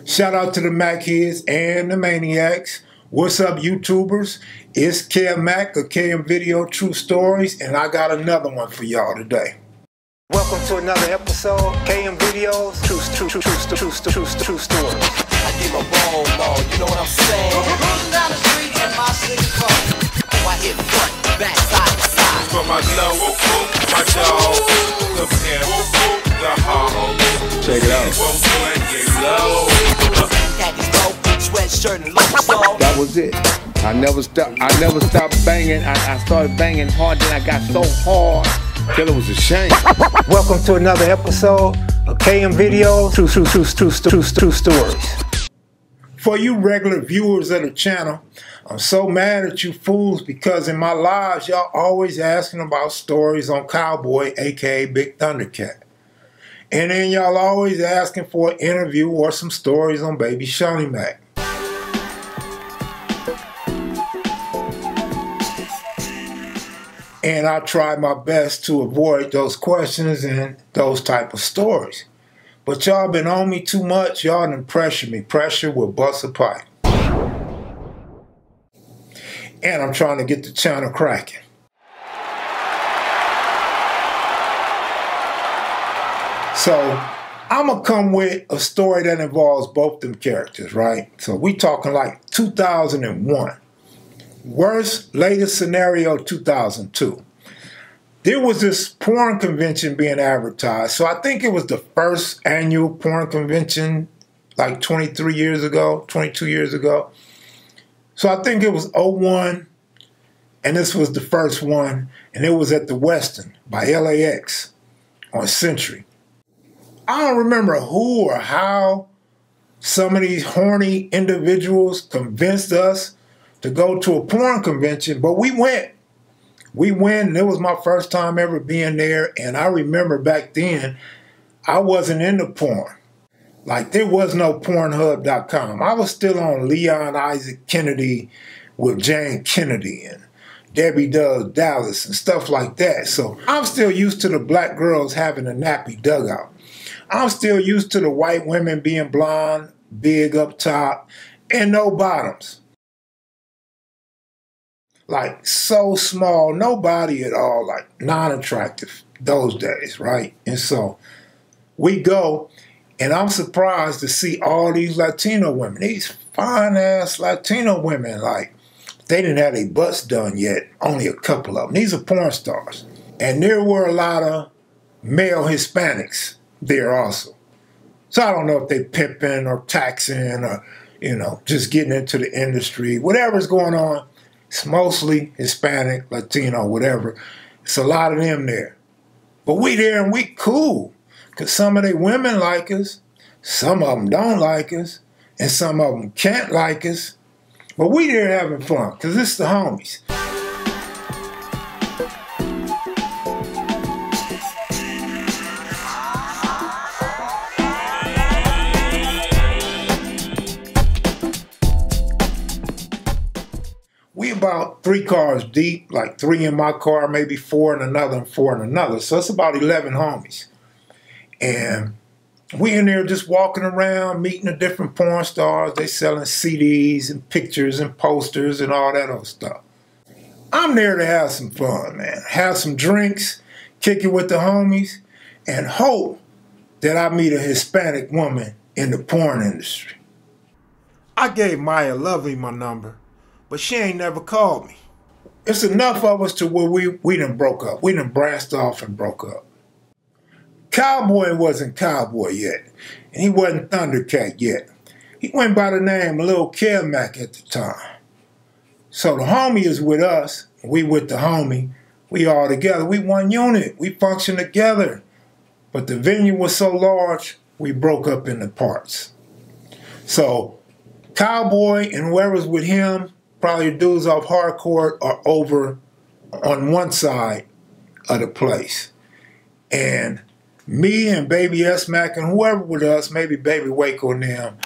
Shout out to the Mac heads and the maniacs. What's up, YouTubers? It's Kev Mac of kevmacvideos True Stories, and I got another one for y'all today. Welcome to another episode, kevmacvideos True Stories. I get my ball on, you know what I'm saying? Rolling down the street in my city car. I hit front, back, side to side. From my low, my jaw, the pimp, the hog. Check it out. That was it. I never stopped banging. I started banging hard, then I got so hard till it was a shame. Welcome to another episode of kevmacvideos True Stories. For you regular viewers of the channel, I'm so mad at you fools because in my lives, y'all always asking about stories on Cowboy, aka Big Thundercat. And then y'all always asking for an interview or some stories on baby Shawny Mac. And I try my best to avoid those questions and those type of stories. But y'all been on me too much. Y'all done pressure me. Pressure will bust a pipe. And I'm trying to get the channel cracking. So I'm going to come with a story that involves both them characters, right? So we talking like 2001. Worst, latest scenario, 2002. There was this porn convention being advertised. So I think it was the first annual porn convention like 22 years ago. So I think it was 01, and this was the first one, and it was at the Westin by LAX on Century. I don't remember who or how some of these horny individuals convinced us to go to a porn convention, but we went. We went, and it was my first time ever being there, and I remember back then, I wasn't into porn. Like, there was no Pornhub.com. I was still on Leon Isaac Kennedy with Jane Kennedy and Debbie Does Dallas and stuff like that. So I'm still used to the black girls having a nappy dugout. I'm still used to the white women being blonde, big up top, and no bottoms. Like, so small, no body at all, like non-attractive those days, right? And so we go, and I'm surprised to see all these Latino women, these fine-ass Latino women, like, they didn't have their butts done yet, only a couple of them. These are porn stars. And there were a lot of male Hispanics there also. So I don't know if they pimping or taxing or, you know, just getting into the industry. Whatever's going on, it's mostly Hispanic, Latino, whatever. It's a lot of them there. But we there and we cool. Because some of they women like us, some of them don't like us, and some of them can't like us. But we there having fun, because it's the homies. We about 3 cars deep, like 3 in my car, maybe 4 in another and 4 in another. So it's about 11 homies. And we in there just walking around, meeting the different porn stars. They selling CDs and pictures and posters and all that other stuff. I'm there to have some fun, man. Have some drinks, kick it with the homies, and hope that I meet a Hispanic woman in the porn industry. I gave Maya Lovely my number, but she ain't never called me. It's enough of us to where we done broke up. We done branched off and broke up. Cowboy wasn't Cowboy yet, and he wasn't Thundercat yet. He went by the name Lil Kev Mac at the time. So the homie is with us, we with the homie. We all together. We one unit. We function together. But the venue was so large, we broke up into parts. So Cowboy and whoever's with him, probably the dudes off Hardcore, are over on one side of the place. And me and Baby S Mac and whoever with us, maybe Baby Waco and them,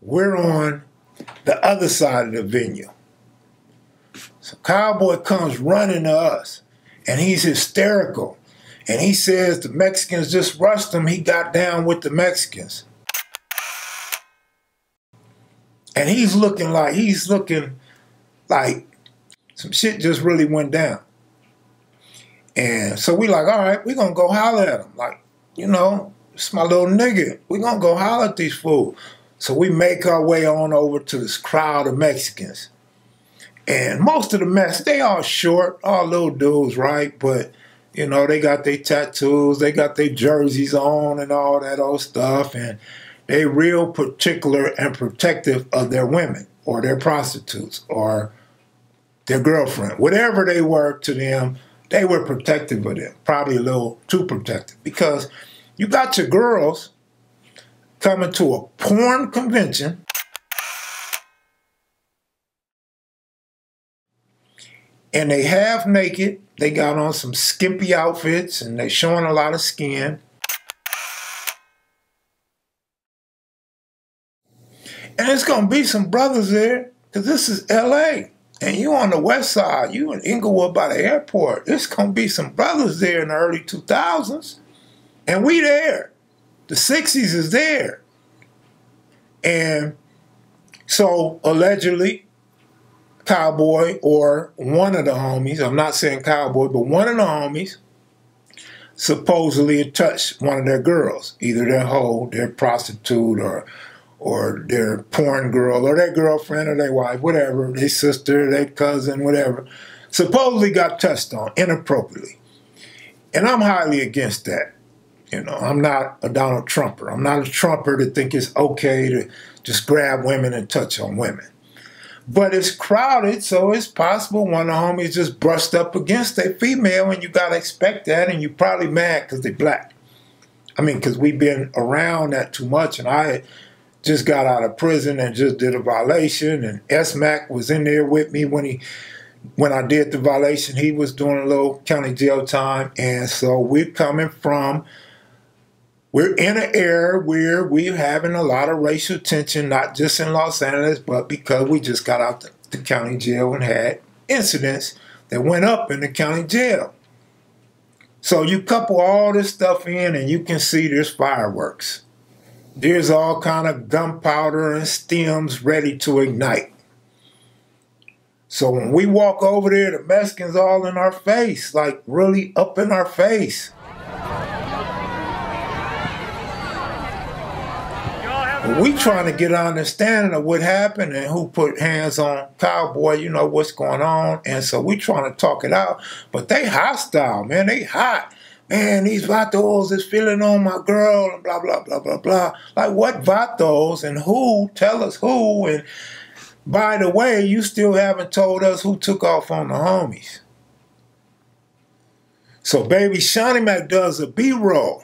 we're on the other side of the venue. So Cowboy comes running to us, and he's hysterical. And he says the Mexicans just rushed him. He got down with the Mexicans. And he's looking like some shit just really went down. And so we like, all right, we're going to go holler at him. Like, you know, it's my little nigga. We're going to go holler at these fools. So we make our way on over to this crowd of Mexicans. And most of the Mexicans, they all short, all little dudes, right? But, you know, they got their tattoos, they got their jerseys on and all that old stuff. And they real particular and protective of their women or their prostitutes or their girlfriend. Whatever they were to them, they were protective of them. Probably a little too protective. Because you got your girls coming to a porn convention and they half naked. They got on some skimpy outfits and they showing a lot of skin. And it's going to be some brothers there because this is LA. And you on the west side, you in Inglewood by the airport. There's going to be some brothers there in the early 2000s. And we there. The 60s is there. And so allegedly, Cowboy or one of the homies, I'm not saying Cowboy, but one of the homies supposedly had touched one of their girls, either their hoe, their prostitute, or their porn girl, or their girlfriend, or their wife, whatever, their sister, their cousin, whatever, supposedly got touched on inappropriately. And I'm highly against that. You know, I'm not a Donald Trumper. I'm not a Trumper to think it's okay to just grab women and touch on women. But it's crowded, so it's possible one of the homies just brushed up against a female, and you got to expect that, and you're probably mad because they're black. I mean, because we've been around that too much, and I just got out of prison and just did a violation, and S-Mac was in there with me when I did the violation. He was doing a little county jail time, and so we're in an era where we're having a lot of racial tension, not just in Los Angeles, but because we just got out the county jail and had incidents that went up in the county jail. So you couple all this stuff in and you can see there's fireworks. There's all kind of gunpowder and stems ready to ignite. So when we walk over there, the Mexicans all in our face, like really up in our face. We trying to get an understanding of what happened and who put hands on Cowboy, you know, what's going on. And so we trying to talk it out. But they hostile, man. They hot. Man, these vatos is feeling on my girl and blah, blah, blah, blah, blah. Like what vatos and who? Tell us who. And by the way, you still haven't told us who took off on the homies. So baby Shawny Mac does a B-roll.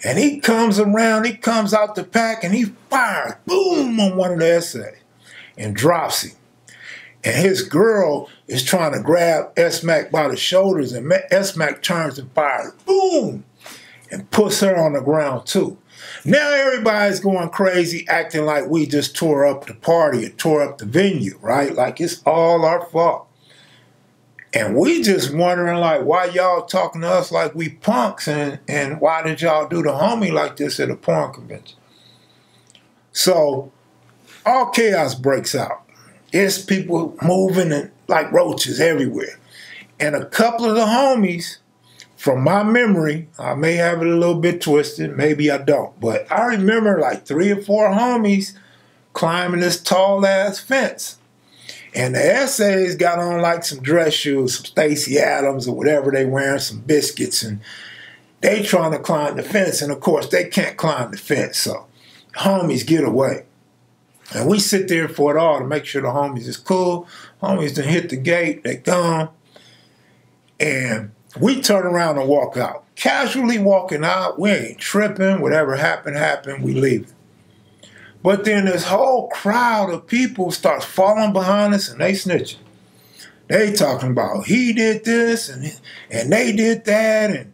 And he comes around, he comes out the pack, and he fires, boom, on one of the essays and drops him. And his girl is trying to grab S-Mac by the shoulders, and S-Mac turns and fires, boom, and puts her on the ground too. Now everybody's going crazy, acting like we just tore up the party or tore up the venue, right? Like it's all our fault. And we just wondering, like, why y'all talking to us like we punks, and why did y'all do the homie like this at a porn convention? So all chaos breaks out. It's people moving and like roaches everywhere. And a couple of the homies, from my memory, I may have it a little bit twisted, maybe I don't, but I remember like 3 or 4 homies climbing this tall ass fence. And the essays got on like some dress shoes, some Stacey Adams or whatever they wearing, some biscuits, and they trying to climb the fence. And of course, they can't climb the fence, so homies get away. And we sit there for it all to make sure the homies is cool. Homies done hit the gate, they gone. And we turn around and walk out. Casually walking out, we ain't tripping, whatever happened, happened, we leave. But then this whole crowd of people starts falling behind us and they snitching. They talking about he did this and they did that and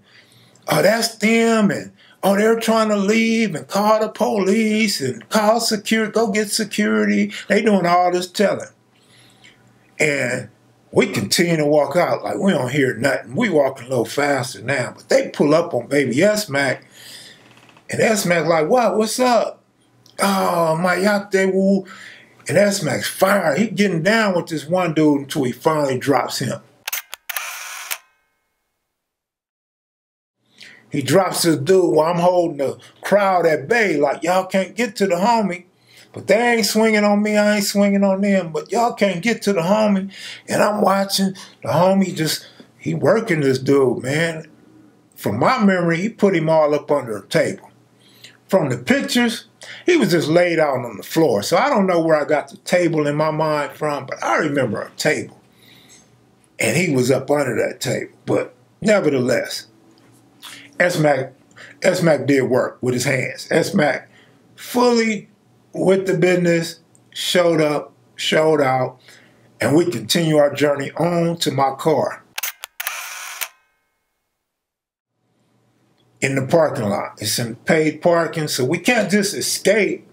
oh that's them and oh they're trying to leave and call the police and call security, go get security. They doing all this telling. And We continue to walk out like we don't hear nothing. We walking a little faster now, but they pull up on baby S-Mac, and S-Mac like, what? What's up? Oh, my yacht they woo. And S-Mac's fired. He getting down with this one dude until he finally drops him. He drops this dude while I'm holding the crowd at bay like, y'all can't get to the homie. But they ain't swinging on me, I ain't swinging on them. But y'all can't get to the homie. And I'm watching the homie he working this dude, man. From my memory, he put him all up under a table. From the pictures, he was just laid out on the floor. So I don't know where I got the table in my mind from, but I remember a table. And he was up under that table. But nevertheless, S-Mac did work with his hands. S-Mac fully with the business, showed up, showed out, and we continue our journey on to my car. In the parking lot. It's in paid parking, so we can't just escape.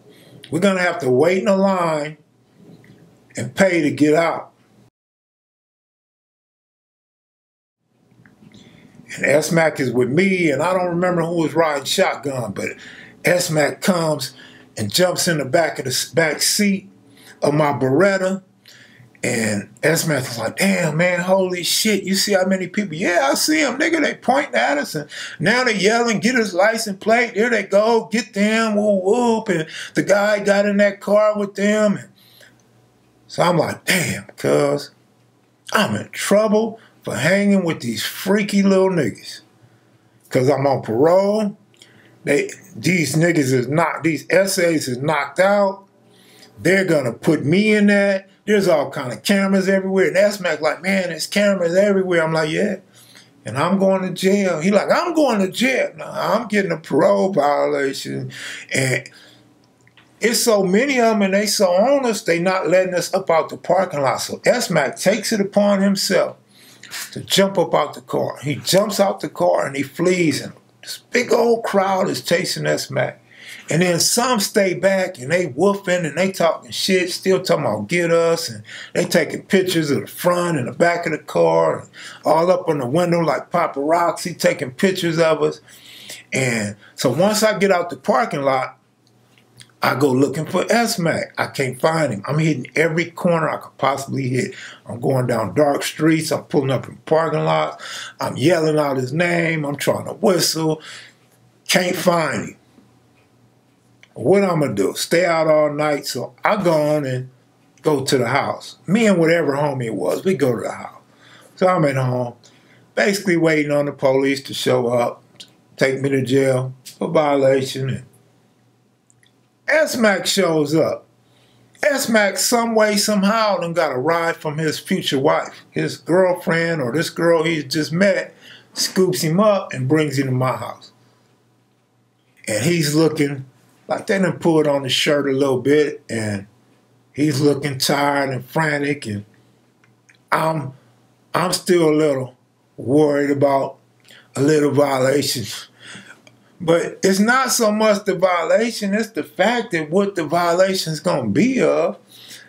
We're going to have to wait in a line and pay to get out. And S-Mac is with me, and I don't remember who was riding shotgun, but S-Mac comes and jumps in the back of the back seat of my Beretta. And S-Mac is like, damn, man, holy shit, you see how many people? Yeah, I see them, nigga, they pointing at us. And now they yelling, get his license plate. There they go, get them, whoop, whoop. And the guy got in that car with them. And so I'm like, damn, cuz I'm in trouble for hanging with these freaky little niggas. Because I'm on parole. These niggas is not, these essays is knocked out. They're gonna put me in that. There's all kind of cameras everywhere. And S-Mac like, man, there's cameras everywhere. I'm like, yeah. And I'm going to jail. He like, I'm going to jail. No, I'm getting a parole violation. And it's so many of them, and they so on us, they not letting us up out the parking lot. So S-Mac takes it upon himself to jump up out the car. He jumps out the car and he flees, and this big old crowd is chasing S-Mac. And then some stay back and they woofing and they talking shit, still talking about get us, and they taking pictures of the front and the back of the car, and all up on the window like paparazzi taking pictures of us. And so once I get out the parking lot, I go looking for S-Mac. I can't find him. I'm hitting every corner I could possibly hit. I'm going down dark streets. I'm pulling up in parking lots. I'm yelling out his name. I'm trying to whistle. Can't find him. What I'm going to do? Stay out all night. So I go on and go to the house. Me and whatever homie it was, we go to the house. So I'm at home, basically waiting on the police to show up, take me to jail for violation. And S-Mac shows up. S-Mac some way, somehow done got a ride from his future wife. His girlfriend or this girl he's just met scoops him up and brings him to my house. And he's looking like they done pulled on his shirt a little bit, and he's looking tired and frantic, and I'm still a little worried about a little violation. But it's not so much the violation, it's the fact that what the violation's gonna be of.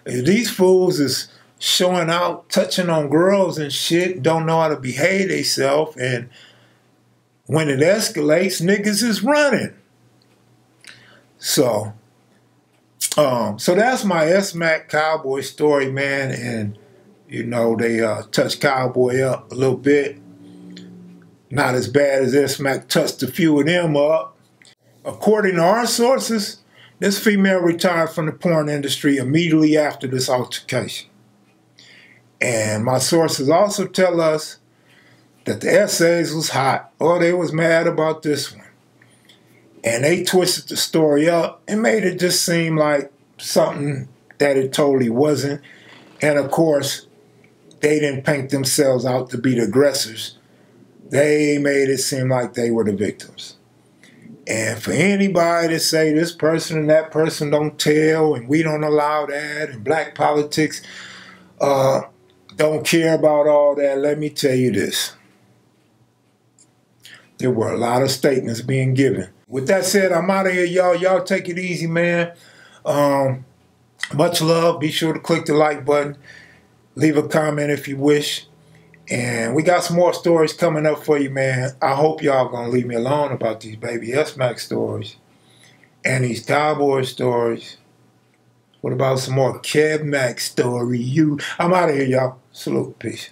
These fools is showing out, touching on girls and shit, don't know how to behave themselves, and when it escalates, niggas is running. So that's my S-Mac Cowboy story, man. And, you know, they touched Cowboy up a little bit. Not as bad as S-Mac touched a few of them up. According to our sources, this female retired from the porn industry immediately after this altercation. And my sources also tell us that the essays was hot. Oh, they was mad about this one. And they twisted the story up and made it just seem like something that it totally wasn't. And of course, they didn't paint themselves out to be the aggressors. They made it seem like they were the victims. And for anybody to say this person and that person don't tell, and we don't allow that, and black politics don't care about all that, let me tell you this. There were a lot of statements being given. With that said, I'm out of here, y'all. Y'all take it easy, man. Much love. Be sure to click the like button. Leave a comment if you wish. And we got some more stories coming up for you, man. I hope y'all gonna leave me alone about these baby S-Mac stories and these Cowboy stories. What about some more Kev Mac story? I'm out of here, y'all. Salute. Peace.